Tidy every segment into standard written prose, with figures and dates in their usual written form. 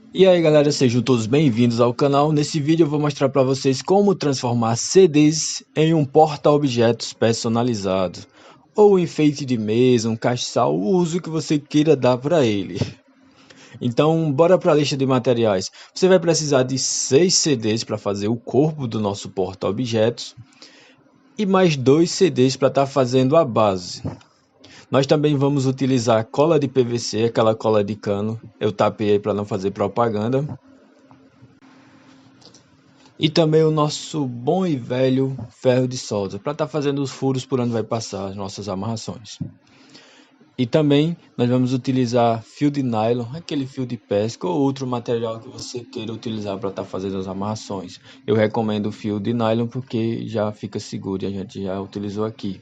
E aí galera, sejam todos bem-vindos ao canal. Nesse vídeo eu vou mostrar para vocês como transformar CDs em um porta-objetos personalizado, ou um enfeite de mesa, um caixal, o uso que você queira dar para ele. Então bora para a lista de materiais. Você vai precisar de 6 CDs para fazer o corpo do nosso porta-objetos e mais 2 CDs para estar fazendo a base. Nós também vamos utilizar cola de PVC, aquela cola de cano, eu tapei aí para não fazer propaganda. E também o nosso bom e velho ferro de solda, para estar fazendo os furos por onde vai passar as nossas amarrações. E também nós vamos utilizar fio de nylon, aquele fio de pesca ou outro material que você queira utilizar para estar fazendo as amarrações. Eu recomendo o fio de nylon porque já fica seguro e a gente já utilizou aqui.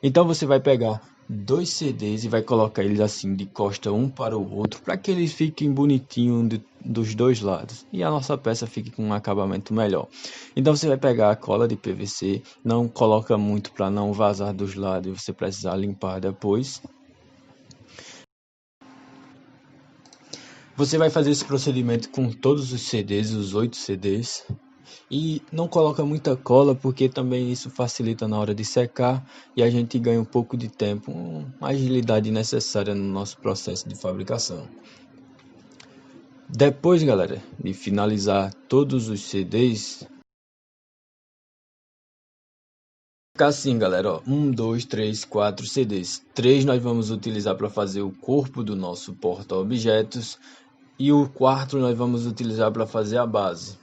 Então você vai pegar 2 CDs e vai colocar eles assim de costa um para o outro para que eles fiquem bonitinhos dos dois lados e a nossa peça fique com um acabamento melhor. Então você vai pegar a cola de PVC, não coloca muito para não vazar dos lados e você precisar limpar depois. Você vai fazer esse procedimento com todos os CDs, os 8 CDs. E não coloca muita cola porque também isso facilita na hora de secar e a gente ganha um pouco de tempo, uma agilidade necessária no nosso processo de fabricação. Depois, galera, de finalizar todos os CDs, fica assim, galera, ó, 1, 2, 3, 4 CDs. 3 nós vamos utilizar para fazer o corpo do nosso porta-objetos e o quarto nós vamos utilizar para fazer a base.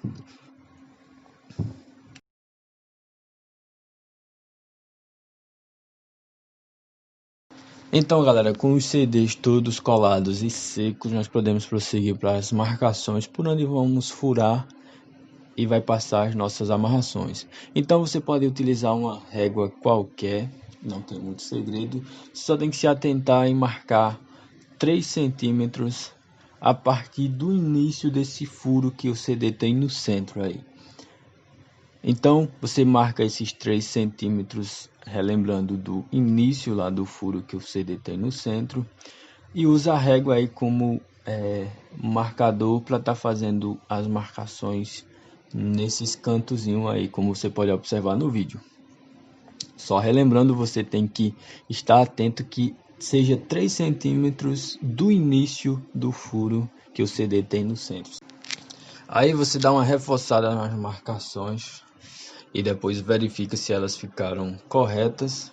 Então, galera, com os CDs todos colados e secos, nós podemos prosseguir para as marcações por onde vamos furar e vai passar as nossas amarrações. Então, você pode utilizar uma régua qualquer, não tem muito segredo, só tem que se atentar em marcar 3 centímetros a partir do início desse furo que o CD tem no centro aí. Então você marca esses 3 centímetros, relembrando do início lá do furo que o CD tem no centro, e usa a régua aí como marcador para estar fazendo as marcações nesses cantozinhos aí, como você pode observar no vídeo. Só relembrando, você tem que estar atento que seja 3 centímetros do início do furo que o CD tem no centro. Aí você dá uma reforçada nas marcações e depois verifica se elas ficaram corretas.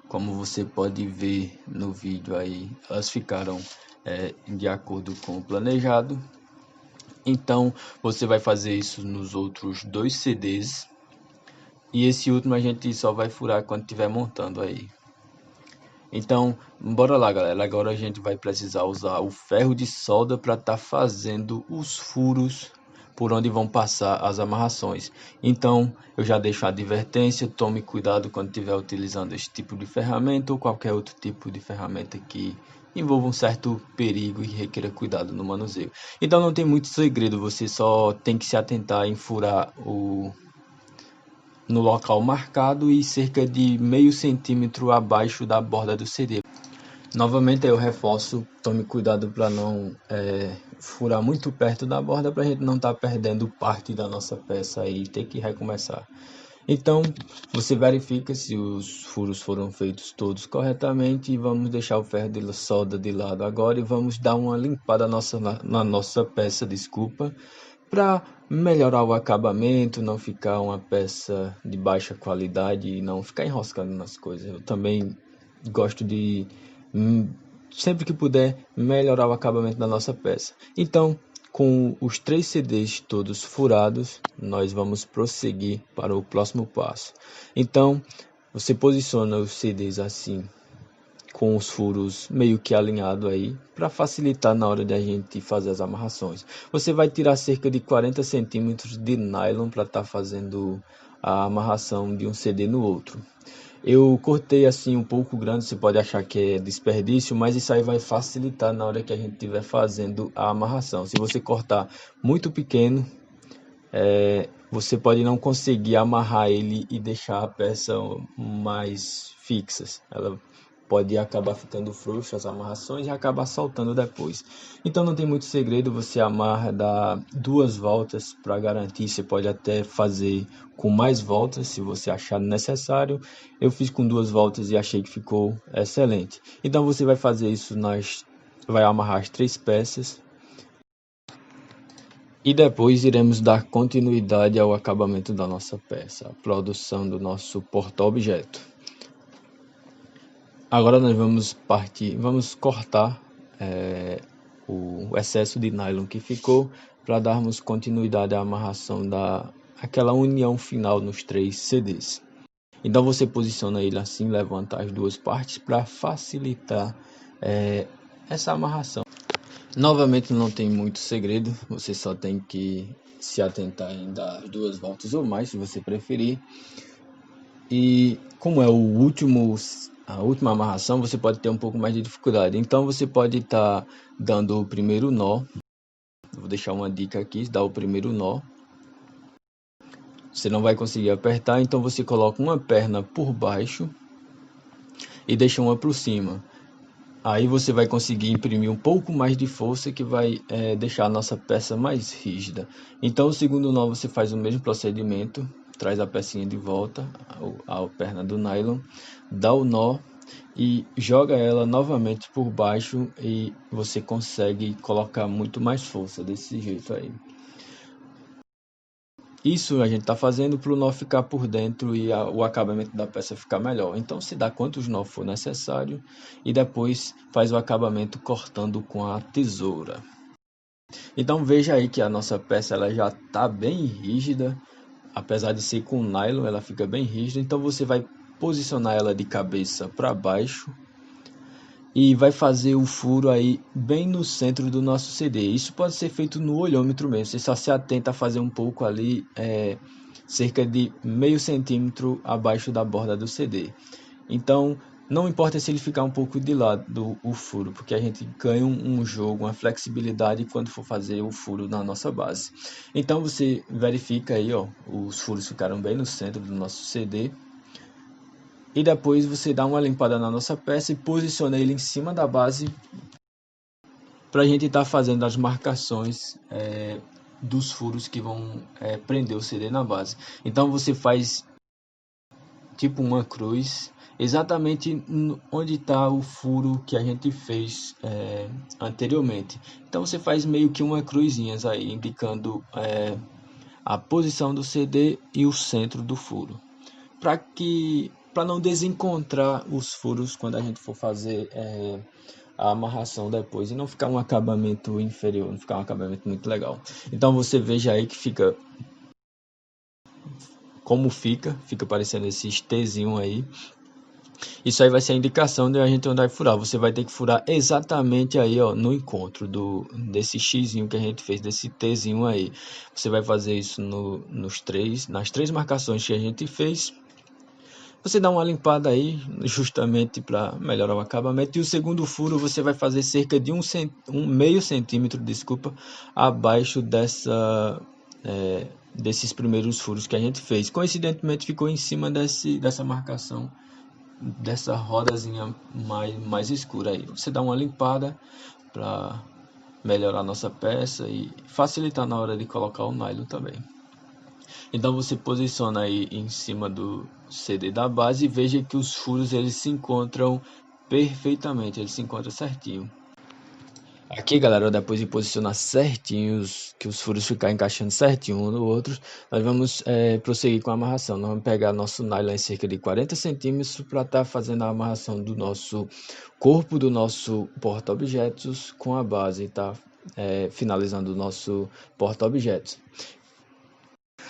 Como você pode ver no vídeo aí, elas ficaram de acordo com o planejado. Então você vai fazer isso nos outros 2 CDs e esse último a gente só vai furar quando estiver montando aí. Então bora lá, galera, agora a gente vai precisar usar o ferro de solda para estar fazendo os furos por onde vão passar as amarrações. Então eu já deixo a advertência, tome cuidado quando estiver utilizando esse tipo de ferramenta ou qualquer outro tipo de ferramenta que envolva um certo perigo e requer cuidado no manuseio. Então não tem muito segredo, você só tem que se atentar em furar no local marcado e cerca de meio centímetro abaixo da borda do CD. Novamente eu reforço, tome cuidado para não furar muito perto da borda para a gente não estar perdendo parte da nossa peça e ter que recomeçar. Então você verifica se os furos foram feitos todos corretamente e vamos deixar o ferro de solda de lado agora e vamos dar uma limpada na nossa peça, desculpa, para melhorar o acabamento, não ficar uma peça de baixa qualidade e não ficar enroscando nas coisas. Eu também gosto de sempre que puder melhorar o acabamento da nossa peça. Então, com os 3 CDs todos furados, nós vamos prosseguir para o próximo passo. Então, você posiciona os CDs assim, com os furos meio que alinhado aí, para facilitar na hora de a gente fazer as amarrações. Você vai tirar cerca de 40 centímetros de nylon para estar fazendo a amarração de um CD no outro. Eu cortei assim um pouco grande, você pode achar que é desperdício, mas isso aí vai facilitar na hora que a gente estiver fazendo a amarração. Se você cortar muito pequeno, você pode não conseguir amarrar ele e deixar a peça mais fixa. Ela pode acabar ficando frouxo as amarrações e acabar soltando depois. Então não tem muito segredo, você amarra, dá 2 voltas para garantir. Você pode até fazer com mais voltas se você achar necessário. Eu fiz com 2 voltas e achei que ficou excelente. Então você vai fazer isso vai amarrar as 3 peças. E depois iremos dar continuidade ao acabamento da nossa peça, a produção do nosso porta-objeto. Agora nós vamos cortar o excesso de nylon que ficou para darmos continuidade à amarração aquela união final nos 3 CDs. Então você posiciona ele assim, levanta as 2 partes para facilitar essa amarração. Novamente não tem muito segredo, você só tem que se atentar em dar 2 voltas ou mais, se você preferir. E como é a última amarração, você pode ter um pouco mais de dificuldade. Então você pode estar dando o primeiro nó. Vou deixar uma dica aqui, dá o primeiro nó. Você não vai conseguir apertar, então você coloca uma perna por baixo e deixa uma por cima. Aí você vai conseguir imprimir um pouco mais de força que vai deixar a nossa peça mais rígida. Então o segundo nó você faz o mesmo procedimento, traz a pecinha de volta, a perna do nylon, dá o nó e joga ela novamente por baixo e você consegue colocar muito mais força desse jeito aí. Isso a gente está fazendo para o nó ficar por dentro e o acabamento da peça ficar melhor. Então se dá quantos nó for necessário e depois faz o acabamento cortando com a tesoura. Então veja aí que a nossa peça ela já está bem rígida, apesar de ser com nylon ela fica bem rígida. Então você vai posicionar ela de cabeça para baixo e vai fazer o furo aí bem no centro do nosso CD. Isso pode ser feito no olhômetro mesmo, você só se atenta a fazer um pouco ali, cerca de meio centímetro abaixo da borda do CD. Então não importa se ele ficar um pouco de lado o furo, porque a gente ganha um jogo, uma flexibilidade quando for fazer o furo na nossa base. Então você verifica aí, ó, os furos ficaram bem no centro do nosso CD. E depois você dá uma limpada na nossa peça e posiciona ele em cima da base para a gente estar fazendo as marcações dos furos que vão prender o CD na base. Então você faz tipo uma cruz exatamente onde está o furo que a gente fez anteriormente. Então você faz meio que uma cruzinha aí, indicando a posição do CD e o centro do furo, para não desencontrar os furos quando a gente for fazer a amarração depois e não ficar um acabamento inferior, não ficar um acabamento muito legal. Então você veja aí que fica como fica parecendo esses Tzinho aí. Isso aí vai ser a indicação de a gente onde vai furar. Você vai ter que furar exatamente aí, ó, no encontro desse Xzinho que a gente fez, desse Tzinho aí. Você vai fazer isso nas 3 marcações que a gente fez. Você dá uma limpada aí, justamente para melhorar o acabamento. E o segundo furo você vai fazer cerca de meio centímetro, desculpa, abaixo desses primeiros furos que a gente fez. Coincidentemente ficou em cima dessa marcação, dessa rodazinha mais escura aí. Você dá uma limpada para melhorar a nossa peça e facilitar na hora de colocar o nylon também. Então você posiciona aí em cima do CD da base e veja que os furos eles se encontram perfeitamente, eles se encontram certinho. Aqui, galera, depois de posicionar certinho, que os furos ficarem encaixando certinho um no outro, nós vamos prosseguir com a amarração. Nós vamos pegar nosso nylon em cerca de 40 centímetros para estar fazendo a amarração do nosso corpo do nosso porta-objetos com a base, tá? Finalizando o nosso porta-objetos.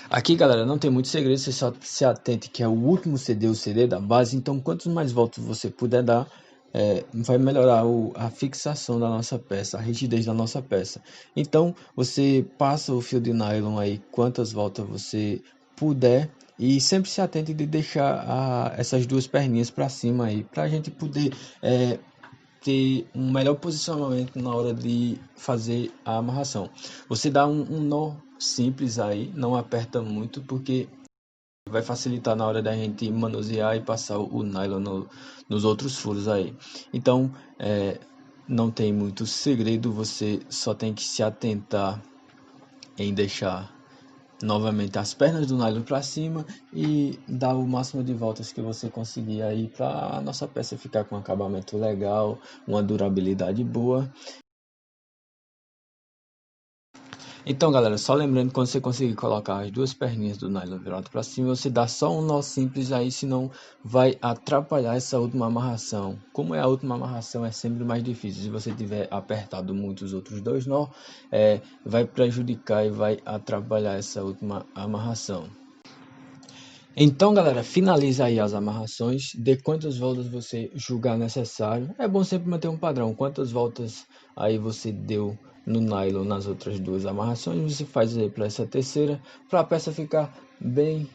Aqui, galera, não tem muito segredo, você só se atente que é o último CD, o CD da base. Então quantos mais voltas você puder dar, vai melhorar a fixação da nossa peça, a rigidez da nossa peça. Então você passa o fio de nylon aí quantas voltas você puder e sempre se atente de deixar essas 2 perninhas para cima aí, para a gente poder ter um melhor posicionamento na hora de fazer a amarração. Você dá um nó simples aí, não aperta muito, porque vai facilitar na hora da gente manusear e passar o nylon nos outros furos aí. Então, não tem muito segredo, você só tem que se atentar em deixar novamente as pernas do nylon para cima e dar o máximo de voltas que você conseguir aí para a nossa peça ficar com um acabamento legal, uma durabilidade boa. Então, galera, só lembrando que quando você conseguir colocar as duas perninhas do nylon virado para cima, você dá só um nó simples aí, senão vai atrapalhar essa última amarração. Como é a última amarração, é sempre mais difícil. Se você tiver apertado muito os outros dois nós, vai prejudicar e vai atrapalhar essa última amarração. Então, galera, finaliza aí as amarrações, dê quantas voltas você julgar necessário. É bom sempre manter um padrão. Quantas voltas aí você deu no nylon nas outras duas amarrações, você faz aí para essa terceira, para a peça ficar bem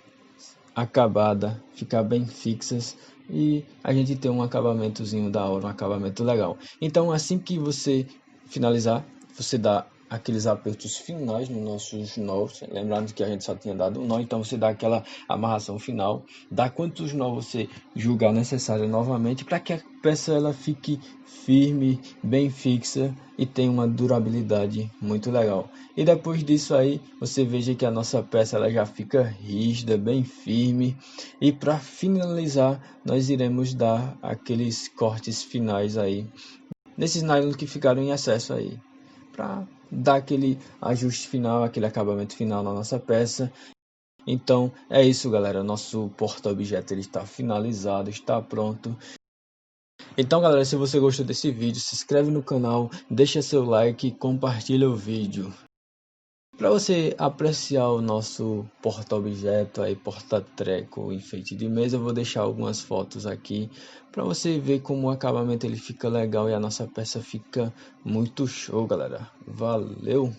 acabada, ficar bem fixas e a gente ter um acabamentozinho da hora, um acabamento legal. Então, assim que você finalizar, você dá aqueles apertos finais nos nossos nós, lembrando que a gente só tinha dado um nó, então você dá aquela amarração final, dá quantos nós você julgar necessário novamente para que a peça ela fique firme, bem fixa e tenha uma durabilidade muito legal. E depois disso aí, você veja que a nossa peça ela já fica rígida, bem firme. E para finalizar, nós iremos dar aqueles cortes finais aí, nesses nylon que ficaram em excesso aí, para dar aquele ajuste final, aquele acabamento final na nossa peça. Então é isso, galera, nosso porta-objeto ele está finalizado, está pronto. Então, galera, se você gostou desse vídeo, se inscreve no canal, deixa seu like e compartilha o vídeo. Para você apreciar o nosso porta-objeto aí, porta-treco, enfeite de mesa, eu vou deixar algumas fotos aqui para você ver como o acabamento ele fica legal e a nossa peça fica muito show, galera. Valeu!